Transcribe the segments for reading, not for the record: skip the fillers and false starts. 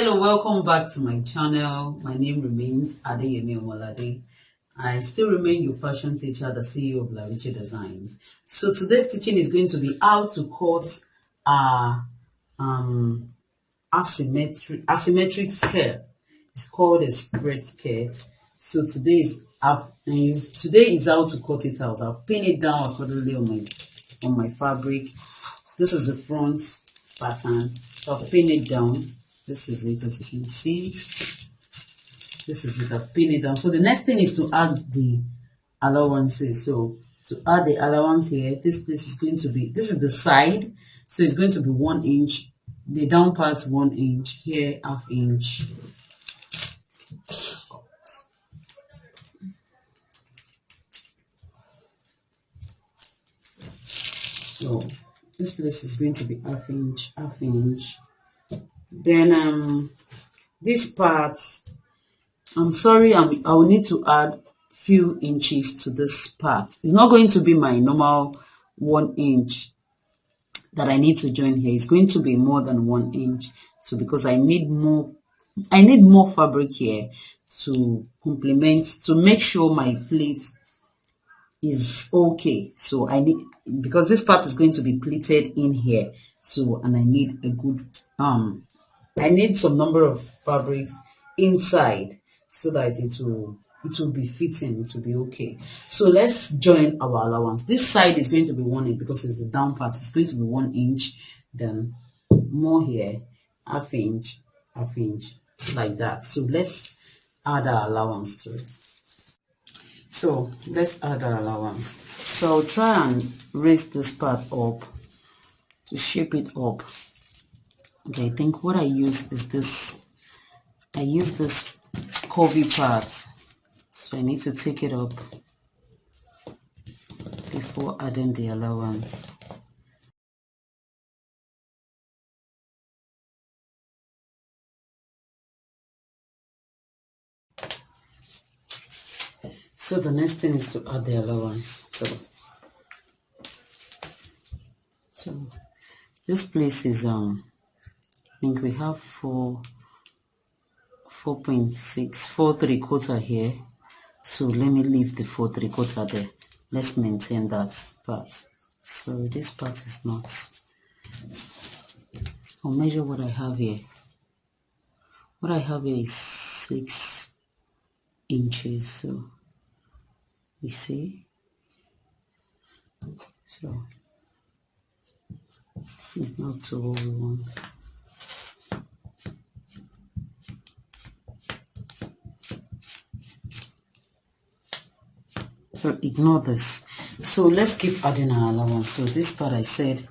Hello, welcome back to my channel. My name remains Adeyemi Omolade. I still remain your fashion teacher, the CEO of Lariche Designs. So today's teaching is going to be how to cut a asymmetric skirt. It's called a spread skirt. So today is how to cut it out. I've pinned it down accordingly on my fabric. This is the front pattern. So I've pinned it down. This is it, as you can see. This is it, I've pinned it down. So the next thing is to add the allowances. So to add the allowance here, this place is going to be, this is the side. So it's going to be 1 inch. The down part 1 inch, here ½ inch. So this place is going to be ½ inch, ½ inch. Then this part, I'm sorry, I will need to add few inches to this part. It's not going to be my normal 1 inch that I need to join here. It's going to be more than 1 inch. So because I need more fabric here to complement, to make sure my plate is okay. So I need, because this part is going to be pleated in here. So, and I need a good, I need some number of fabrics inside so that it will be fitting, it will be okay. So let's join our allowance. This side is going to be 1 inch because it's the down part. It's going to be 1 inch, then more here, ½ inch, ½ inch, like that. So let's add our allowance to it. So let's add our allowance. So I'll try and raise this part up to shape it up. Okay, I think what I use is this. I use this curvy part. So I need to take it up before adding the allowance. So the next thing is to add the allowance. So this place is I think we have 4.6, 4¾ here. So let me leave the 4¾ there. Let's maintain that part. So this part is not. I'll measure what I have here. What I have here is 6 inches. So you see. So it's not to what we want. So ignore this. So let's keep adding our allowance. So this part I said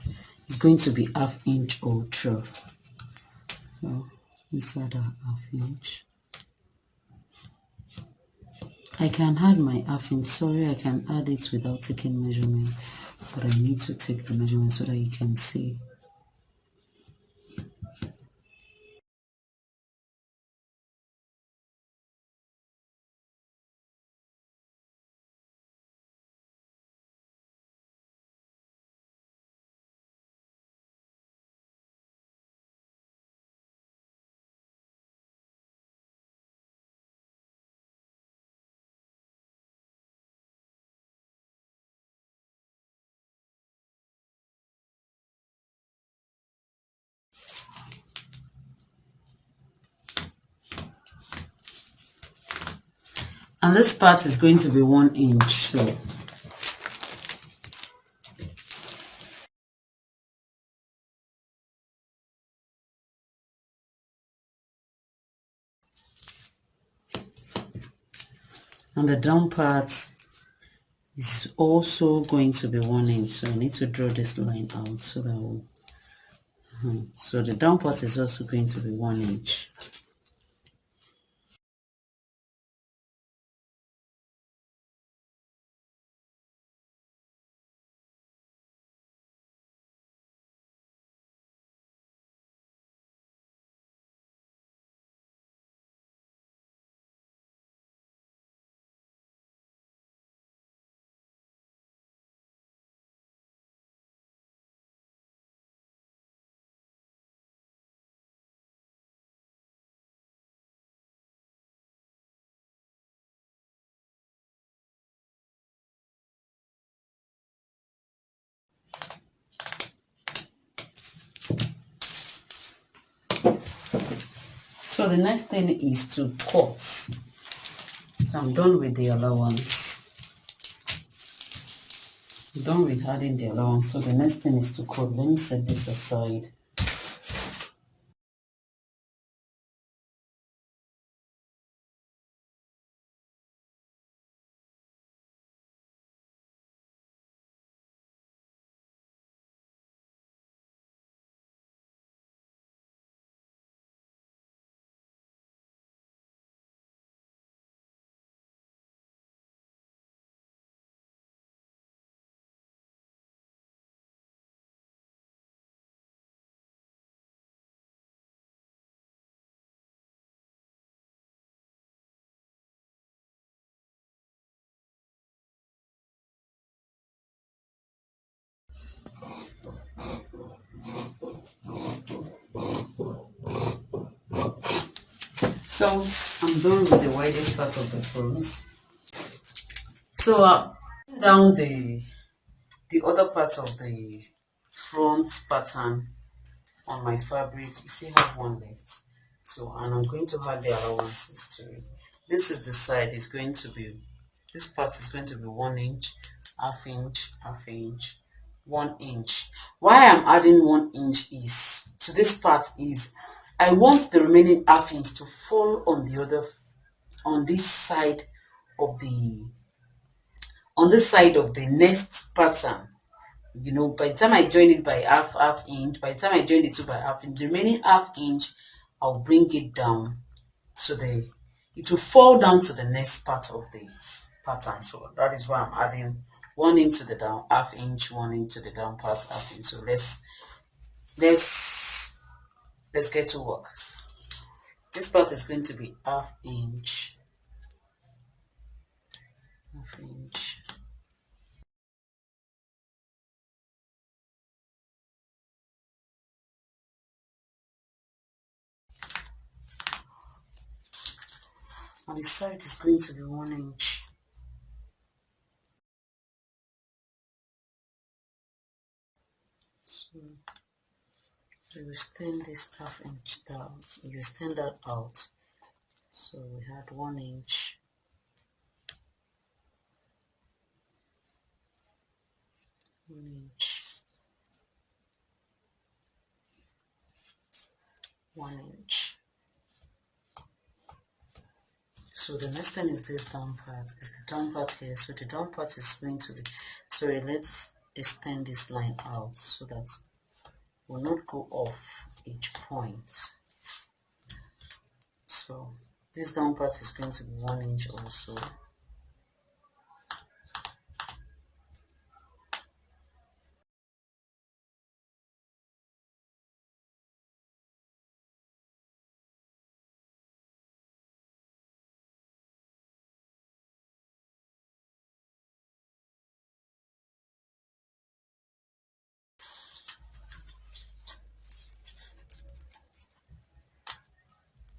is going to be ½ inch ultra. So let's add a ½ inch. I can add my ½ inch. Sorry, I can add it without taking measurement, but I need to take the measurement so that you can see. And this part is going to be 1 inch. So and the down part is also going to be 1 inch. So I need to draw this line out so that we'll, so the down part is also going to be 1 inch. So the next thing is to cut. So I'm done with the allowance. I'm done with adding the allowance. So the next thing is to cut. Let me set this aside. So I'm done with the widest part of the front. So down the other part of the front pattern on my fabric. You still have one left. So and I'm going to add the allowances to it. This is the side. It's going to be, this part is going to be 1 inch, half inch, 1 inch. Why I'm adding 1 inch is to this part is I want the remaining half inch to fall on the other, on this side of the, on this side of the next pattern. You know, by the time I join it by half inch, by the time I join the two by half inch, the remaining half inch, I'll bring it down to the, it will fall down to the next part of the pattern. So that is why I'm adding 1 inch to the down, half inch, 1 inch to the down part, half inch. So let's let's get to work. This part is going to be half inch, half inch. On the side is going to be 1 inch. So you extend this half inch down, you extend that out. So we had 1 inch, 1 inch, 1 inch. So the next thing is this down part, is the down part here. So the down part is going to be, sorry, let's extend this line out so that will not go off each point. So this down part is going to be 1 inch also.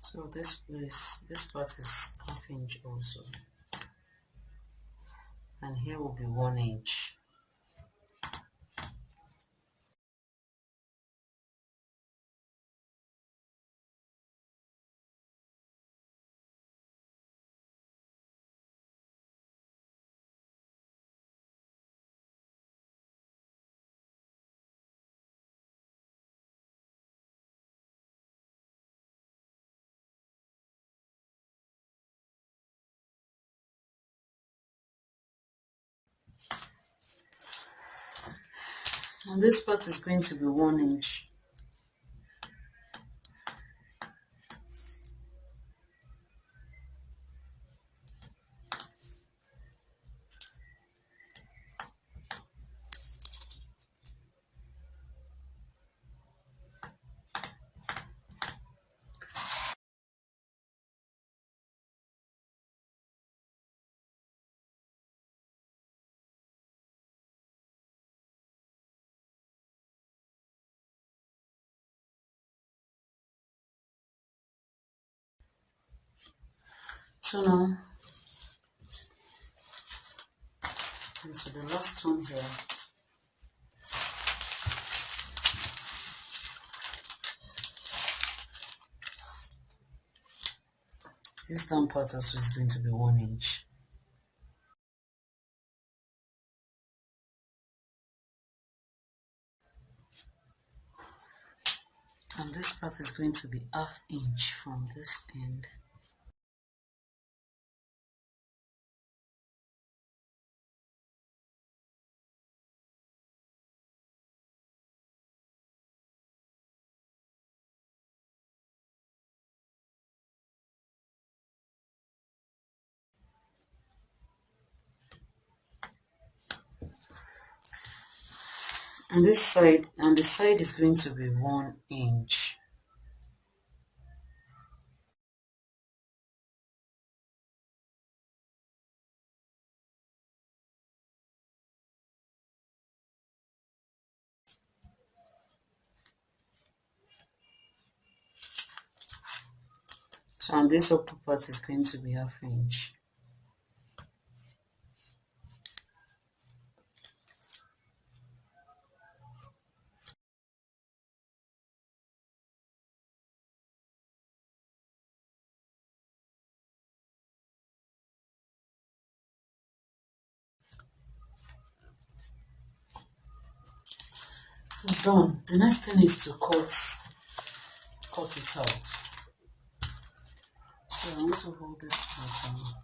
So this place, this part is half inch also, and here will be 1 inch. And this part is going to be 1 inch. So now, into the last one here. This down part also is going to be 1 inch. And this part is going to be 1/2 inch from this end. And this side, and the side is going to be 1 inch. So, and this upper part is going to be 1/2 inch. So done. The next thing is to cut it out. So I want to hold this part down.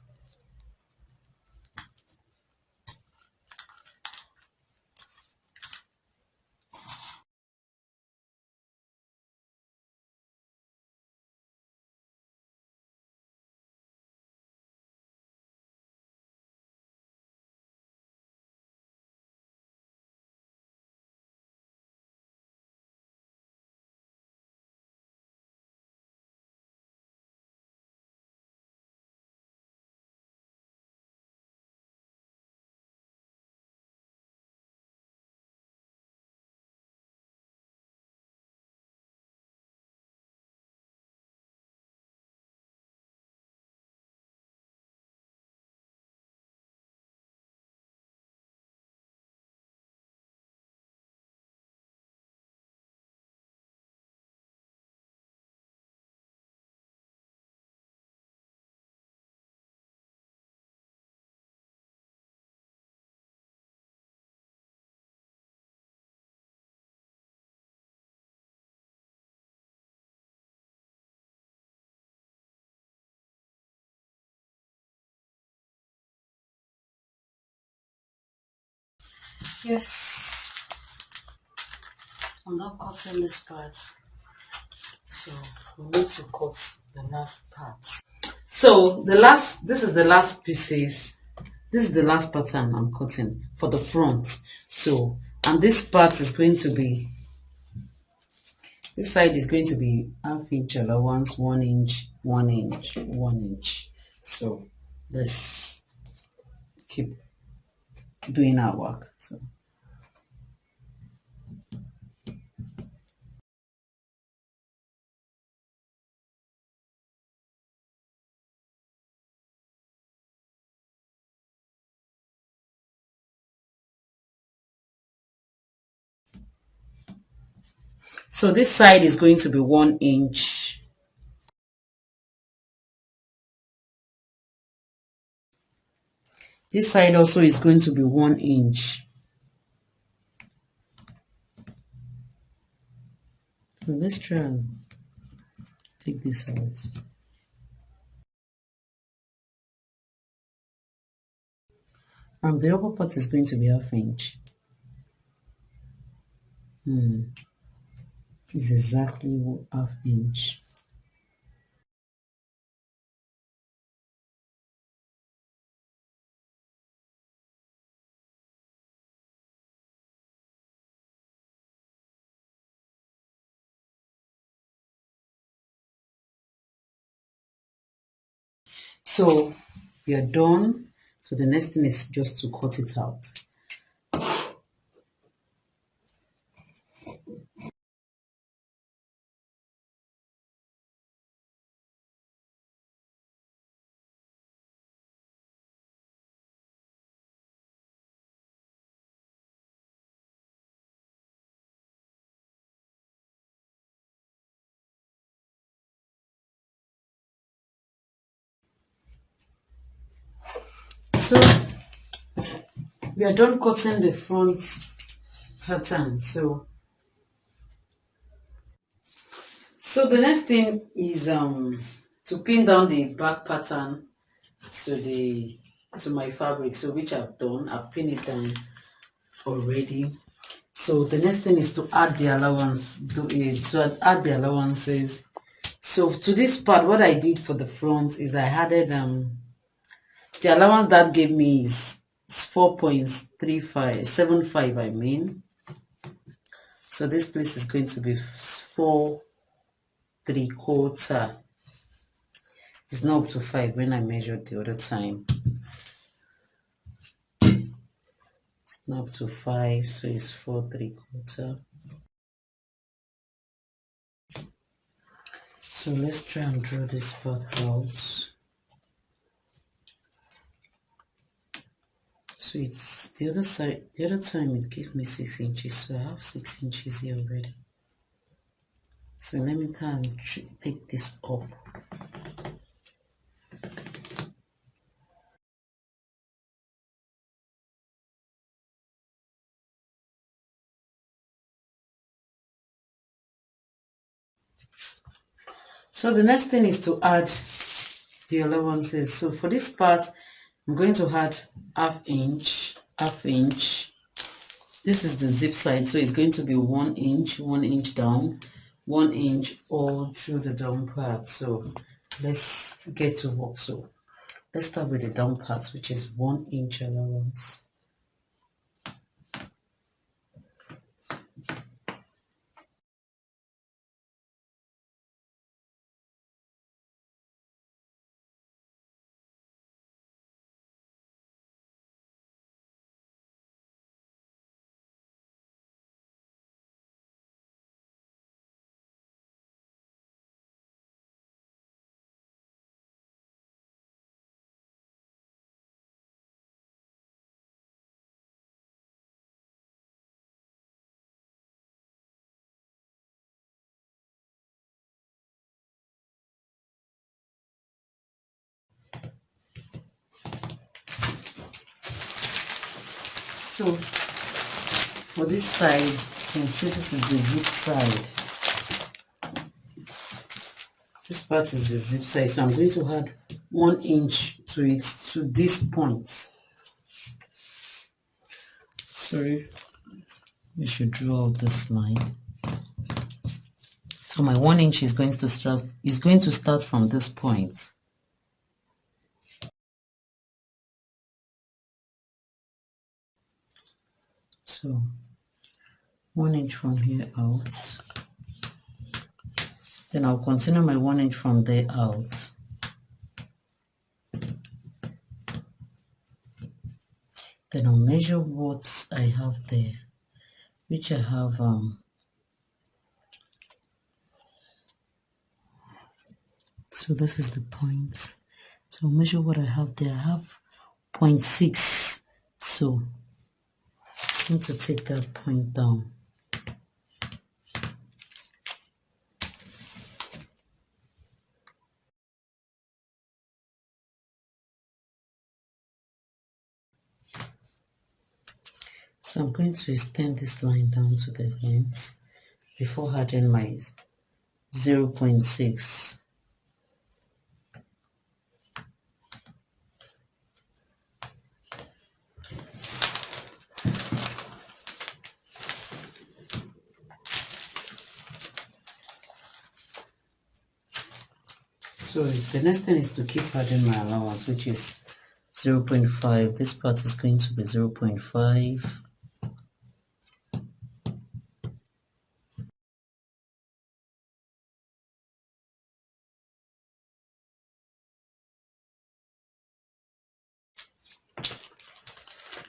Yes, I'm not cutting this part. So we need to cut the last part. So this is the last pieces. This is the last pattern I'm cutting for the front. So, and this part is going to be, this side is going to be 1/2 inch allowance, 1 inch, 1 inch, 1 inch. So let's keep doing our work. So this side is going to be 1 inch. This side also is going to be 1 inch. So let's try and take this out. And the upper part is going to be 1/2 inch. It's exactly 1/2 inch. So we are done. So the next thing is just to cut it out. so we are done cutting the front pattern. So the next thing is to pin down the back pattern to the to my fabric, so which I've done. I've pinned it down already. So the next thing is to add the allowance, to add the allowances. So to this part, what I did for the front is I added the allowance that gave me is 4.3575, I mean. So this place is going to be 4.75. It's not up to 5 when I measured the other time. It's not up to 5, so it's 4.75. So let's try and draw this part out. So it's the other side. The other time it gave me 6 inches, so I have 6 inches here already. So let me try and take this up. So the next thing is to add the allowances. So for this part, I'm going to add half inch. This is the zip side, so it's going to be 1 inch, 1 inch down, 1 inch all through the down part. So let's get to work. So let's start with the down part, which is 1 inch allowance. So for this side, you can see this is the zip side. This part is the zip side, so I'm going to add 1 inch to it, to this point. Sorry, we should draw out this line. So my 1 inch is going to start from this point. So 1 inch from here out. Then I'll continue my 1 inch from there out. Then I'll measure what I have there, which I have so this is the point. So I'll measure what I have there. I have 0.6. So I need to take that point down. So I'm going to extend this line down to the length before adding my 0.6. So the next thing is to keep adding my allowance, which is 0.5. This part is going to be 0.5.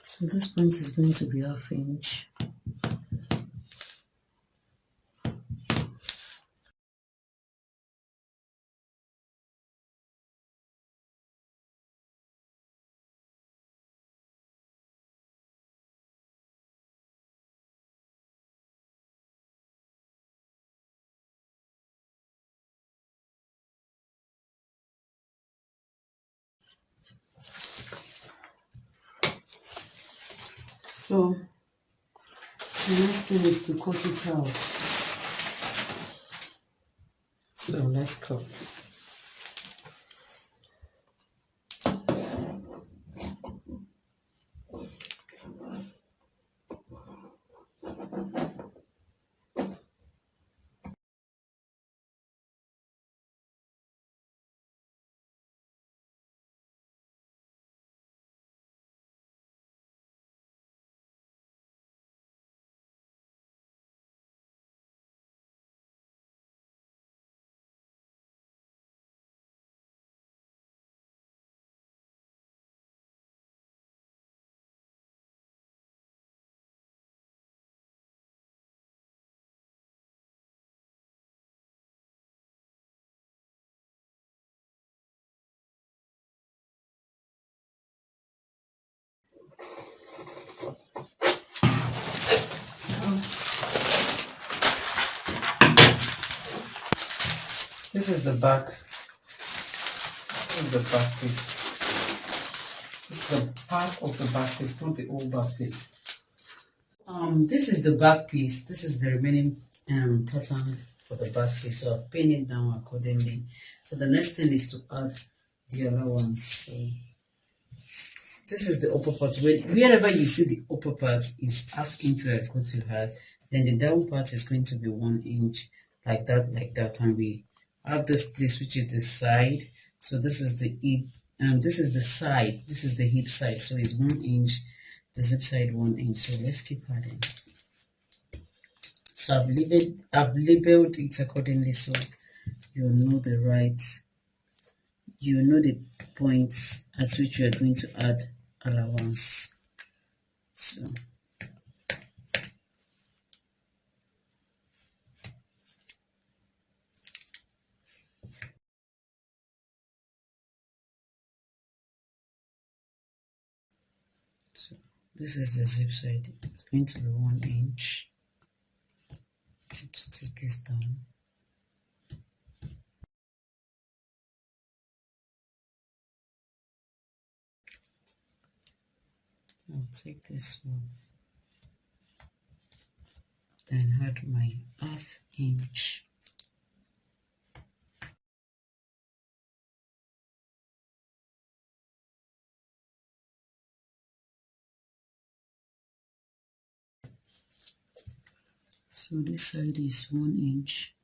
So this point is going to be ½ inch. So the next thing is to cut it out. So let's cut. This is the back. This is the back piece. This is the part of the back piece, not the whole back piece. This is the back piece. This is the remaining pattern for the back piece. So I've pinned it down accordingly. So the next thing is to add the allowance. So this is the upper part. Wherever you see the upper part is half inch we are going to add, then the down part is going to be 1 inch, like that, and we have this place which is the side. So this is the hip, and this is the side. This is the hip side. So it's 1 inch. The zip side 1 inch. So let's keep adding. So I've labeled it accordingly, so you'll know the points at which you are going to add allowance. So this is the zip side. It's going to be 1 inch. Let's take this down. I'll take this one, then add my half inch. So this side is 1 inch.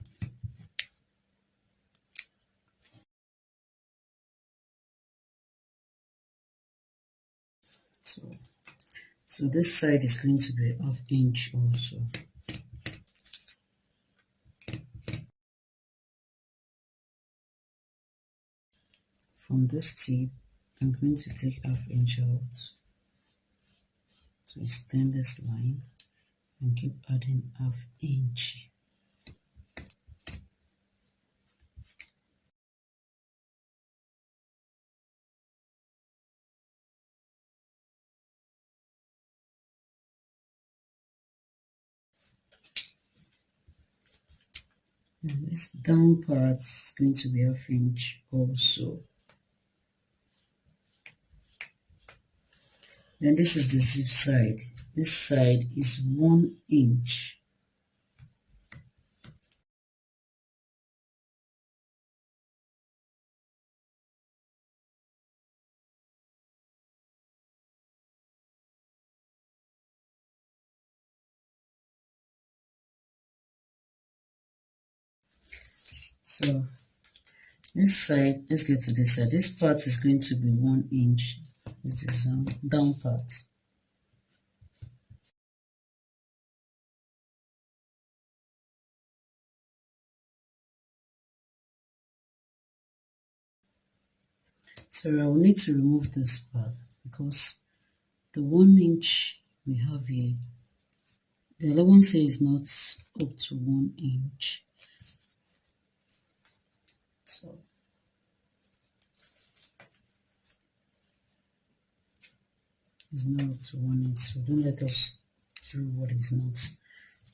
So this side is going to be half inch also. From this tip, I'm going to take half inch out to extend this line and keep adding half inch. And this down part is going to be half inch also. Then this is the zip side. This side is 1 inch. So this side, let's get to this side. This part is going to be 1 inch. This is down part. So I will need to remove this part because the 1 inch we have here, the allowance here is not up to 1 inch. So it's not up to 1 inch. So don't let us do what is not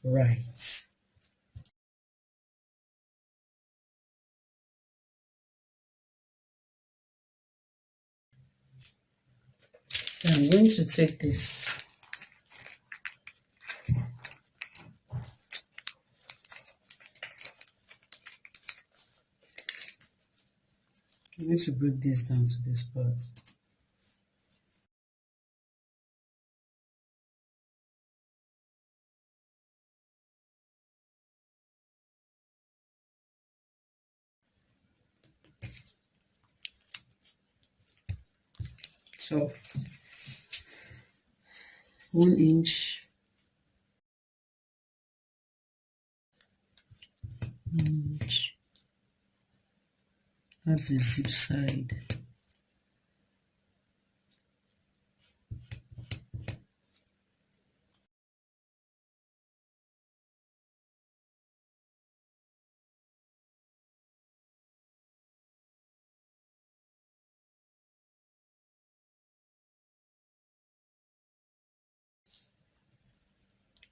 right. I'm going to take this I'm going to break this down to this part. So 1 inch, 1 inch. That's the zip side.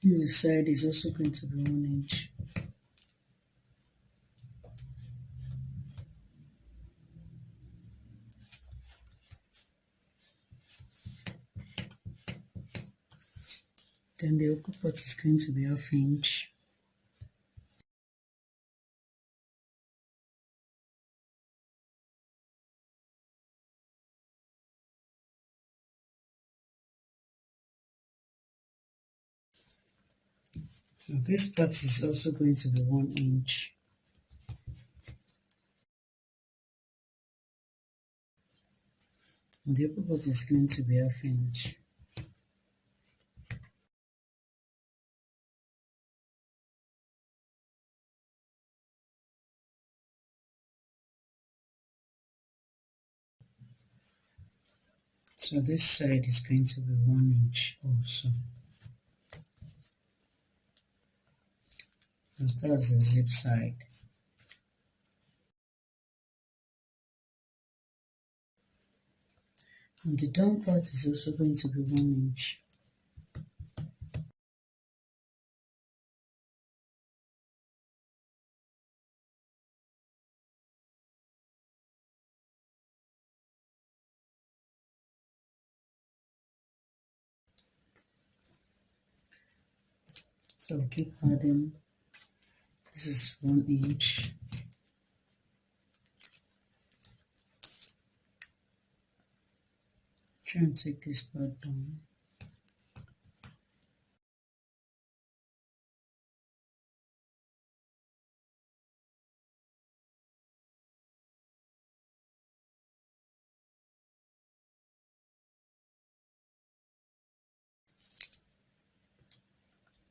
This side is also going to be 1 inch. Then the upper part is going to be 1/2 inch. Now this part is also going to be 1 inch. And the upper part is going to be 1/2 inch. So this side is going to be 1 inch also. Because that's the zip side. And the down part is also going to be 1 inch. So I'll keep adding. This is 1 inch. Try and take this part down.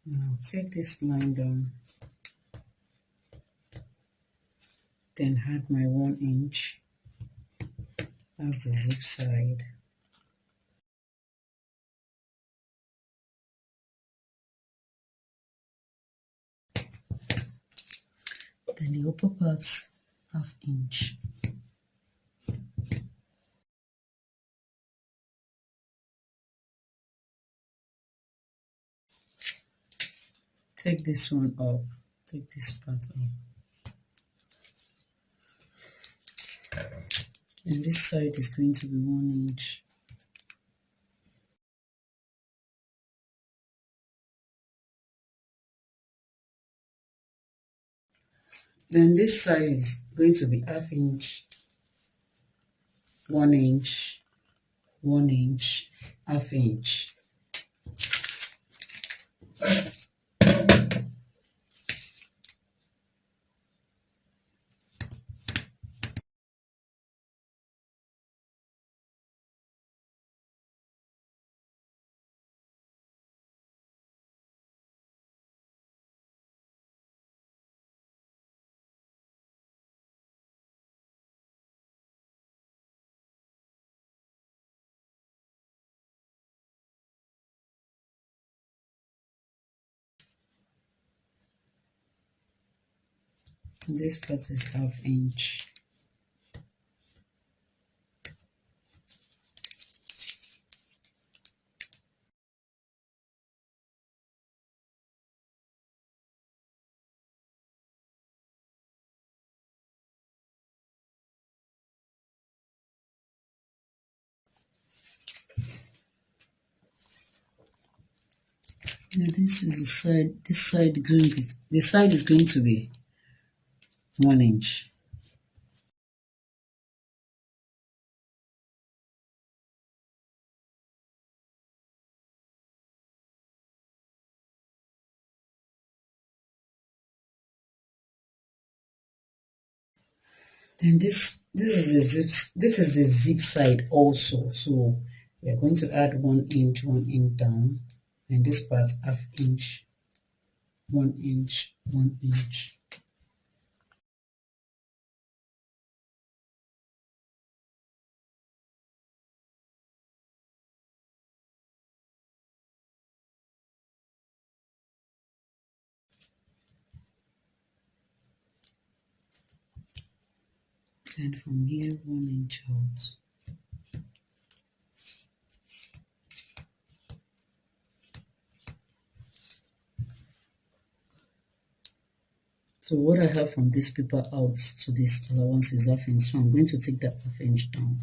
Now take this line down. Then add my 1 inch. That's the zip side. Then the upper part's 1/2 inch. Take this one up. Take this part up. And this side is going to be 1 inch. Then this side is going to be 1/2 inch, 1 inch, 1 inch, 1/2 inch. This part is 1/2 inch. Now this is the side. This side going to be, the side is going to be 1 inch. Then this is the zip side also. So we are going to add 1 inch, 1 inch down, and this part half inch, 1 inch, 1 inch. And from here 1 inch out. So what I have from this paper out to this allowance is half inch. So I'm going to take that half inch down.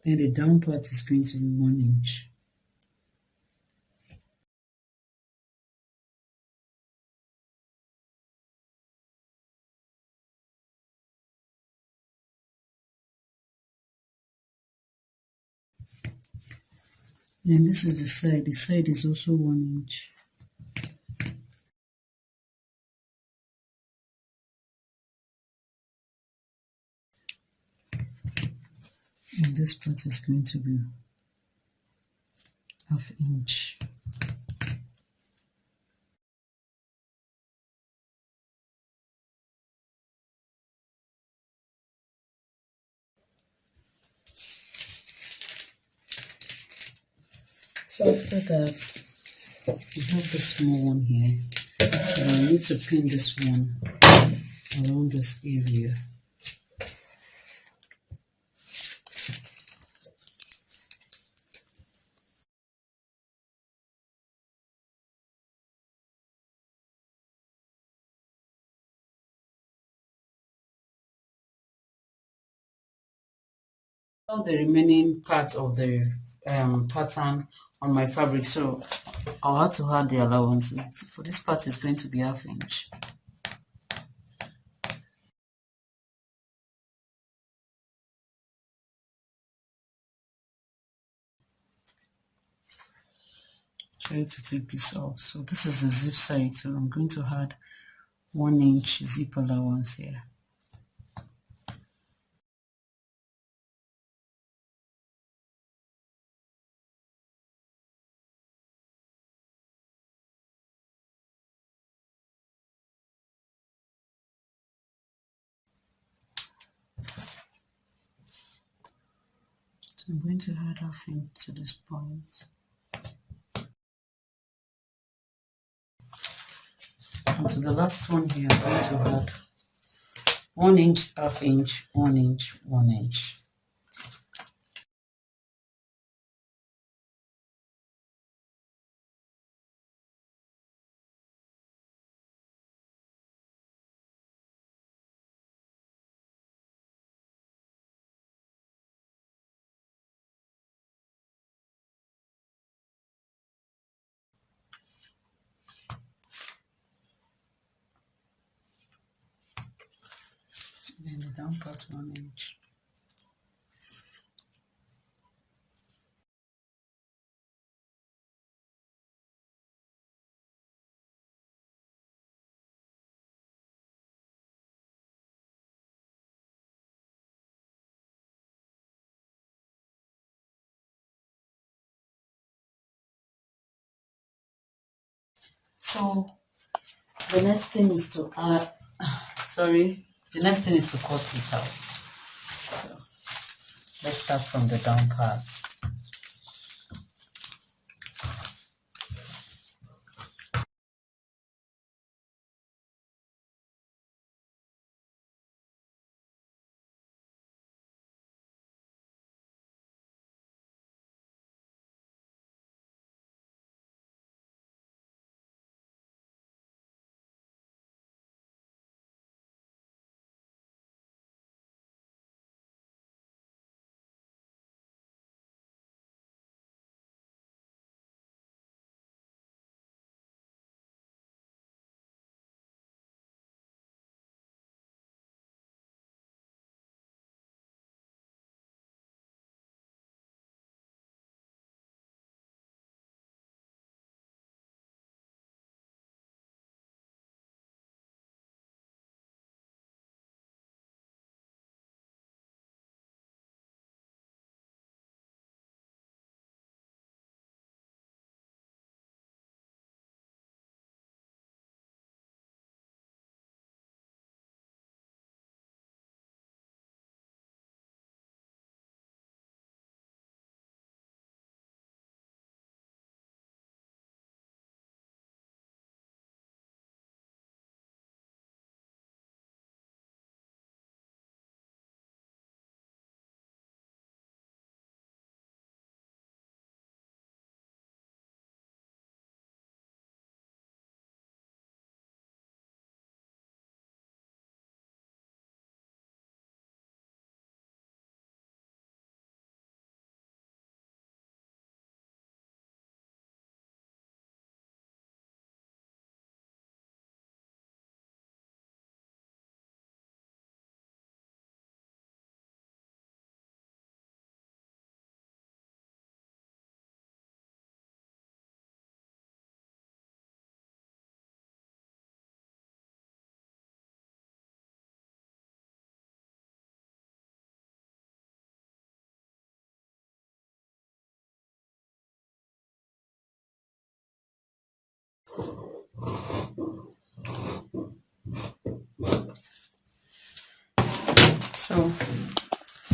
Then the down part is going to be 1 inch. Then this is the side. The side is also 1 inch. And this part is going to be half inch. So after that, we have this small one here. And I need to pin this one around this area. All the remaining part of the pattern on my fabric, so I'll have to add the allowance. For this part, it's going to be half inch. Try to take this off. So this is the zip side, so I'm going to add 1 inch zip allowance here. So I'm going to add half inch to this point. And to the last one here, I'm going to add 1 inch, half inch, 1 inch, 1 inch. Then the down part 1 inch. So the next thing is to add, sorry, the next thing is to cut it out. So let's start from the down part.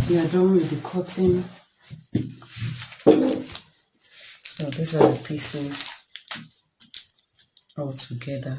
We are done with the cutting. So these are the pieces all together.